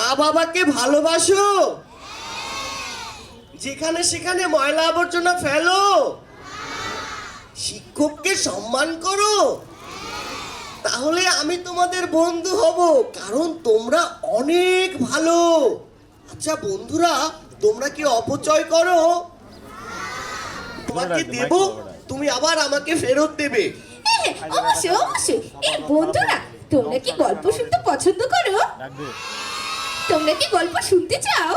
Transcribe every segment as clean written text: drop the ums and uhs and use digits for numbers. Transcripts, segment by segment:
মা বাবাকে ভালোবাসো, যেখানে সেখানে ময়লা আবর্জনা ফেলো, শিক্ষককে সম্মান করো, তাহলে আমি তোমাদের বন্ধু হব, কারণ তোমরা অনেক ভালো। আচ্ছা বন্ধুরা, তোমরা কি অপচয় করো? তোমাকে দেব, তুমি আবার আমাকে ফেরত দেবে। হ্যাঁ, অবশ্যই অবশ্যই। এই বন্ধুরা, তোমরা কি গল্প শুনতে পছন্দ করো? তোমরা কি গল্প শুনতে চাও?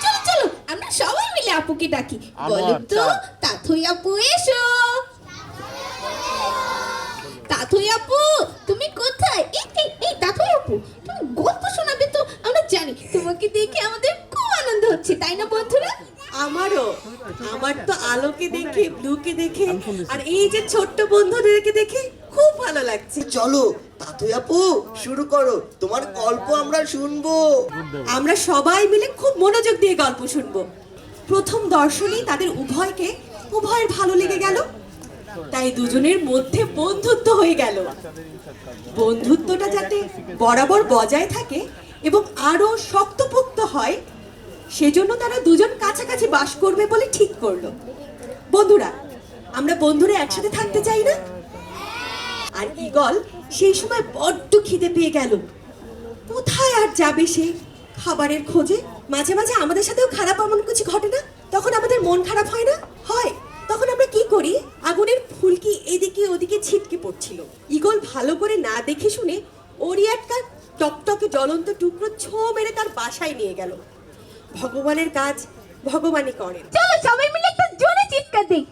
চলো চলো, আমরা সবাই মিলে আপুকে ডাকি। বলো তো, তাথই আপু এসো। তাথই আপু, তুমি কোথায়? এই তাথই আপু, তুমি গল্প শোনাবে তো? আমরা জানি তোমাকে দেখে আমাদের খুব আনন্দ হচ্ছে, তাই না বন্ধুরা? আমারও। আমার তো আলোকে দেখে, ব্লুকে দেখে, আর এই যে ছোট্ট বন্ধুদেরকে দেখে খুব ভালো লাগছে। চলো তাতই আপু, শুরু করো, তোমার গল্প আমরা শুনবো। আমরা সবাই মিলে খুব মনোযোগ দিয়ে গল্প শুনবো। প্রথম দর্শনেই তাদের উভয়ের ভালো লেগে গেল, তাই দুজনের মধ্যে বন্ধুত্ব হয়ে গেল। বন্ধুত্বটা যাতে বরাবর বজায় থাকে এবং আরো শক্তপোক্ত হয়, সেজন্য তারা দুজন কাছাকাছি বাস করবে বলে ঠিক করলো। বন্ধুরা, আমরা বন্ধুরা একসাথে থাকতে চাই না? আর ঈগল সেই সময় বড্ড খিদে পেয়ে গেল। কোথায় আর যাবে সে খাবারের খোঁজে? মাঝে মাঝে আমাদের সাথেও খারাপ এমন কিছু ঘটে না? তখন আমাদের মন খারাপ হয় না? হয়। তখন আমরা কি করি? আগুনের ফুলকি এদিকে ওদিকে ছিটকে পড়ছিল। ঈগল ভালো করে না দেখে শুনে ওরই একটা টকটকে জ্বলন্ত টুকরো ছো মেরে তার বাসায় নিয়ে গেল। ভগবানের কাজ ভগবানই করেন। চলো সবাই মিলে একটা জোরে চিৎকার দেই।